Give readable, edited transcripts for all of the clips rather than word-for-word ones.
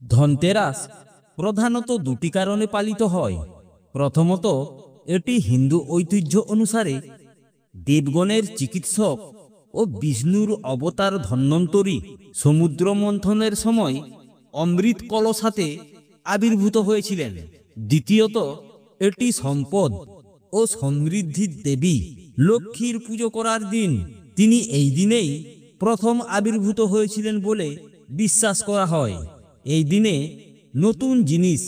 ধনতেরাস প্রধানত দুটি কারণে পালিত হয়। প্রথমত, এটি হিন্দু ঐতিহ্য অনুসারে দেবগণের চিকিৎসক ও বিষ্ণুর অবতার ধন্বন্তরী সমুদ্র মন্থনের সময় অমৃত কলসাতে আবির্ভূত হয়েছিলেন। দ্বিতীয়ত, এটি সম্পদ ও সমৃদ্ধির দেবী লক্ষ্মীর পুজো করার দিন। তিনি এই দিনেই প্রথম আবির্ভূত হয়েছিলেন বলে বিশ্বাস করা হয়। এই দিনে নতুন জিনিস,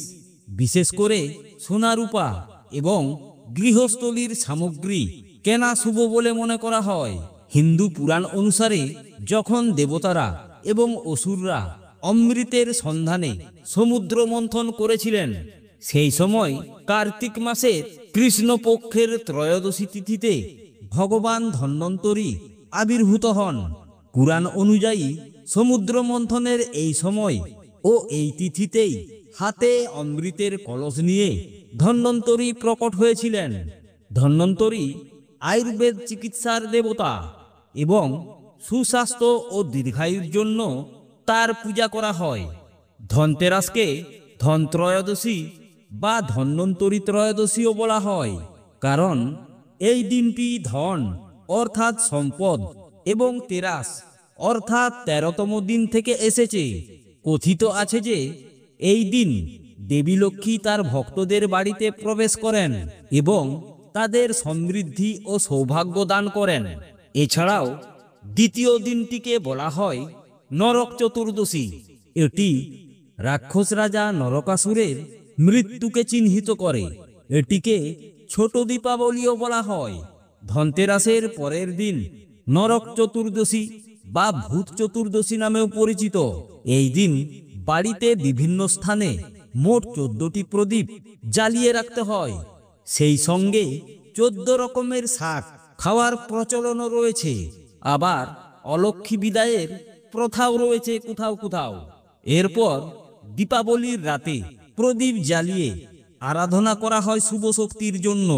বিশেষ করে সোনা রূপা এবং গৃহস্থলীর সামগ্রী কেনা শুভ বলে মনে করা হয়। হিন্দু পুরাণ অনুসারে যখন দেবতারা এবং অসুররা অমৃতের সন্ধানে সমুদ্র মন্থন করেছিলেন, সেই সময় কার্তিক মাসের কৃষ্ণপক্ষের ত্রয়োদশী তিথিতে ভগবান ধন্বন্তরী আবির্ভূত হন। পুরাণ অনুযায়ী সমুদ্র মন্থনের এই সময় ও এই তিথিতেই হাতে অমৃতের কলস নিয়ে ধন্বন্তরী প্রকট হয়েছিলেন। ধন্বন্তরী আয়ুর্বেদ চিকিৎসার দেবতা এবং সুস্বাস্থ্য ও দীর্ঘায়ুর জন্য তার পূজা করা হয়। ধনতেরাসকে ধনত্রয়োদশী বা ধন্বন্তরী ত্রয়োদশীও বলা হয়, কারণ এই দিনটি ধন অর্থাৎ সম্পদ এবং তেরাস অর্থাৎ 13তম দিন থেকে এসেছে। কথিত আছে যে এই দিন দেবী লক্ষ্মী তার ভক্তদের বাড়িতে প্রবেশ করেন এবং তাদের সমৃদ্ধি ও সৌভাগ্য দান করেন। এছাড়াও দ্বিতীয় দিনটিকে বলা হয় নরক চতুর্দশী। এটি রাক্ষস রাজা নরকাসুরের মৃত্যুকে চিহ্নিত করে। এটিকে ছোট দীপাবলিও বলা হয়। ধনতেরাসের পরের দিন নরক চতুর্দশী বা ভূত চতুর্দশী নামেও পরিচিত। এই দিন বাড়িতে বিভিন্ন স্থানে মোট 14টি প্রদীপ জ্বালিয়ে রাখতে হয়। সেই সঙ্গে 14 রকমের শাক খাওয়ার প্রচলনও রয়েছে। আবার অলক্ষ্মী বিদায়ের প্রথাও রয়েছে কোথাও কোথাও। এরপর দীপাবলির রাতে প্রদীপ জ্বালিয়ে আরাধনা করা হয় শুভ শক্তির জন্য।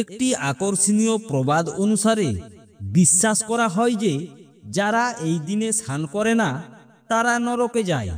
একটি আকর্ষণীয় প্রবাদ অনুসারে বিশ্বাস করা হয় যে যারা এই দিনে স্নান করে না তারা নরকে যায়।